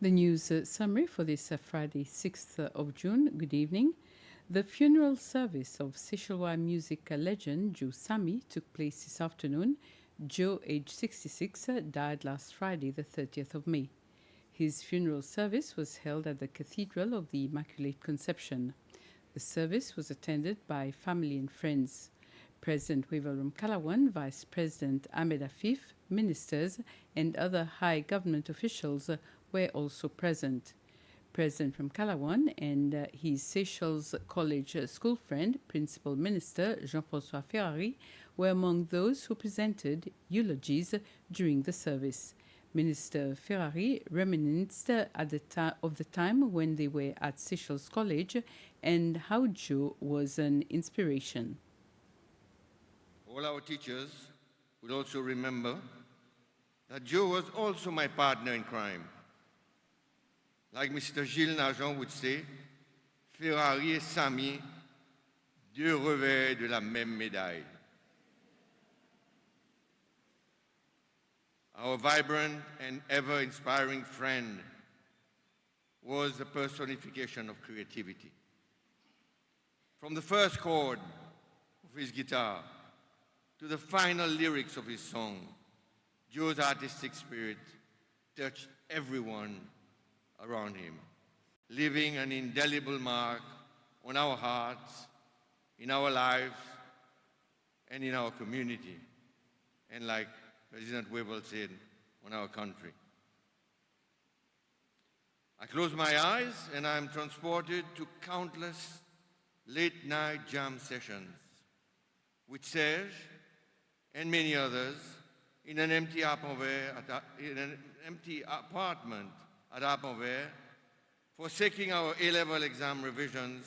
The news summary for this Friday, 6th of June. Good evening. The funeral service of Seychellois music legend Joe Sammy took place this afternoon. Joe, aged 66, died last Friday, the 30th of May. His funeral service was held at the Cathedral of the Immaculate Conception. The service was attended by family and friends. President Waverl Ramkalawan, Vice President Ahmed Afif, ministers, and other high government officials were also present. President Ramkalawan and his Seychelles College school friend, Principal Minister Jean-François Ferrari, were among those who presented eulogies during the service. Minister Ferrari reminisced of the time when they were at Seychelles College and how Joe was an inspiration. All our teachers will also remember that Joe was also my partner in crime. Like Mr. Gilles Nagent would say, Ferrari et Sammy, deux revers de la même médaille. Our vibrant and ever-inspiring friend was the personification of creativity. From the first chord of his guitar to the final lyrics of his song, Joe's artistic spirit touched everyone around him, leaving an indelible mark on our hearts, in our lives, and in our community, and like President Waverl said, on our country. I close my eyes and I'm transported to countless late-night jam sessions with Serge and many others in an empty apartment at Arpenvert, forsaking our A-level exam revisions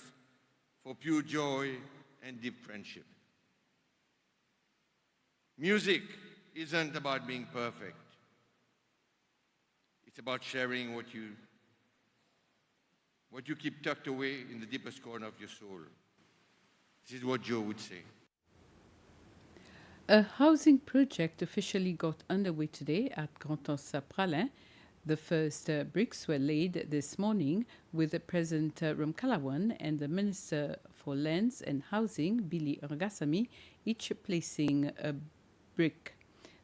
for pure joy and deep friendship. Music isn't about being perfect. It's about sharing what you keep tucked away in the deepest corner of your soul. This is what Joe would say. A housing project officially got underway today at Grand-Anse-Pralin. The first bricks were laid this morning with President Ramkalawan and the Minister for Lands and Housing, Billy Rangosamy, each placing a brick.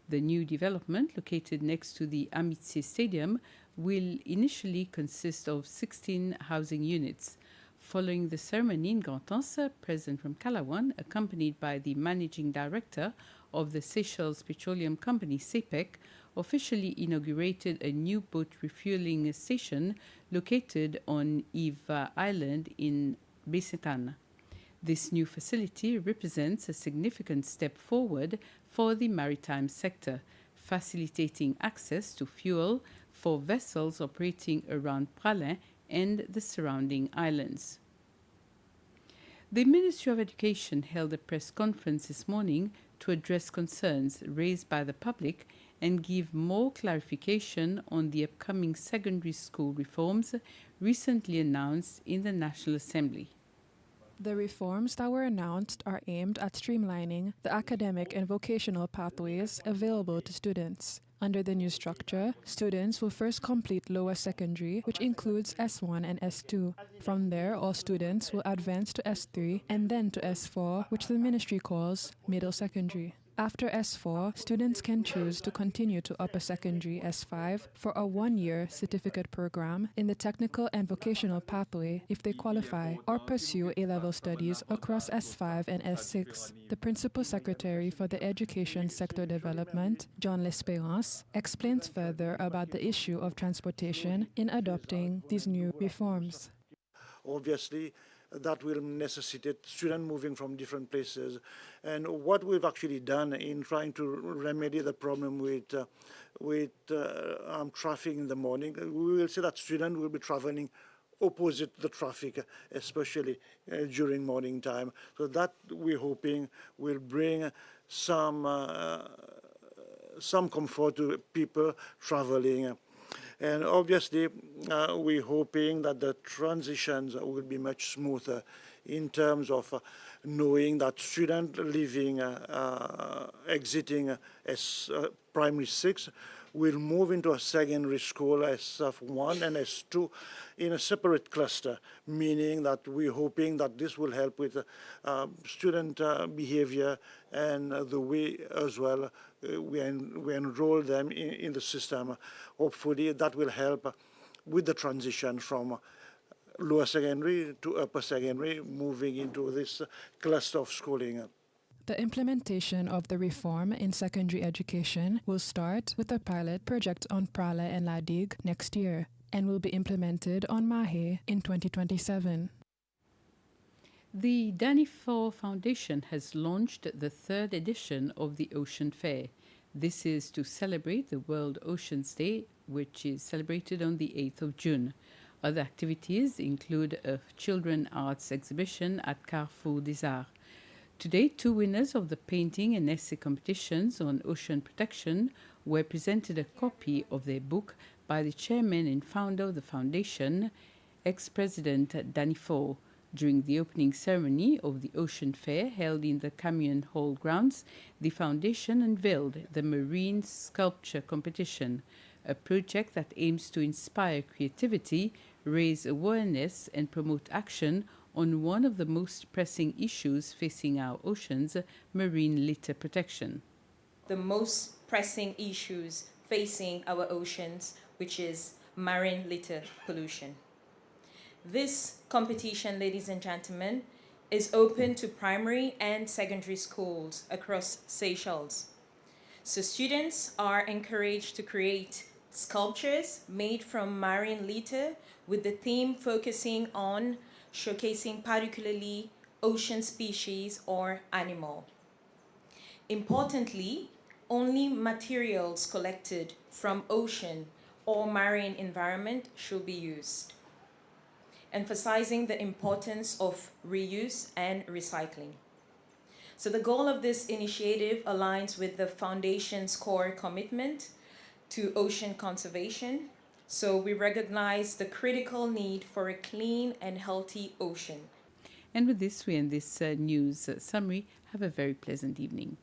The new development, located next to the Amitié Stadium, will initially consist of 16 housing units. Following the ceremony in Grand-Anse, President Ramkalawan, accompanied by the Managing Director of the Seychelles Petroleum Company, SEPEC, officially inaugurated a new boat refueling station located on Yves Island in Baie-Sainte-Anne. This new facility represents a significant step forward for the maritime sector, facilitating access to fuel for vessels operating around Pralin and the surrounding islands. The Ministry of Education held a press conference this morning to address concerns raised by the public and give more clarification on the upcoming secondary school reforms recently announced in the National Assembly. The reforms that were announced are aimed at streamlining the academic and vocational pathways available to students. Under the new structure, students will first complete lower secondary, which includes S1 and S2. From there, all students will advance to S3 and then to S4, which the ministry calls middle secondary. After S4, students can choose to continue to upper secondary S5 for a one-year certificate program in the technical and vocational pathway if they qualify, or pursue A-level studies across S5 and S6. The Principal Secretary for the Education Sector Development, John L'Espérance, explains further about the issue of transportation in adopting these new reforms. Obviously, that will necessitate students moving from different places. And what we've actually done in trying to remedy the problem with traffic in the morning, we will see that students will be traveling opposite the traffic, especially during morning time. So that we're hoping will bring some comfort to people traveling. And obviously, we're hoping that the transitions will be much smoother in terms of knowing that students leaving, exiting primary 6 will move into a secondary school SF1 and S2 in a separate cluster, meaning that we're hoping that this will help with student behavior and the way as well we enroll them in the system. Hopefully that will help with the transition from lower secondary to upper secondary, moving into this cluster of schooling. The implementation of the reform in secondary education will start with a pilot project on Pralle and La Digue next year and will be implemented on Mahe in 2027. The Danifort Foundation has launched the 3rd edition of the Ocean Fair. This is to celebrate the World Oceans Day, which is celebrated on the 8th of June. Other activities include a children arts exhibition at Carrefour des Arts. Today, 2 winners of the painting and essay competitions on ocean protection were presented a copy of their book by the chairman and founder of the foundation, ex-president Danifort. During the opening ceremony of the Ocean Fair held in the Camion Hall grounds, the foundation unveiled the Marine Sculpture Competition, a project that aims to inspire creativity, raise awareness, and promote action on one of the most pressing issues facing our oceans, marine litter protection. The most pressing issues facing our oceans, which is marine litter pollution. This competition, ladies and gentlemen, is open to primary and secondary schools across Seychelles. So students are encouraged to create sculptures made from marine litter with the theme focusing on showcasing particularly ocean species or animal. Importantly, only materials collected from ocean or marine environment should be used, emphasizing the importance of reuse and recycling. So the goal of this initiative aligns with the Foundation's core commitment to ocean conservation. So we recognize the critical need for a clean and healthy ocean. And with this, we end this news summary. Have a very pleasant evening.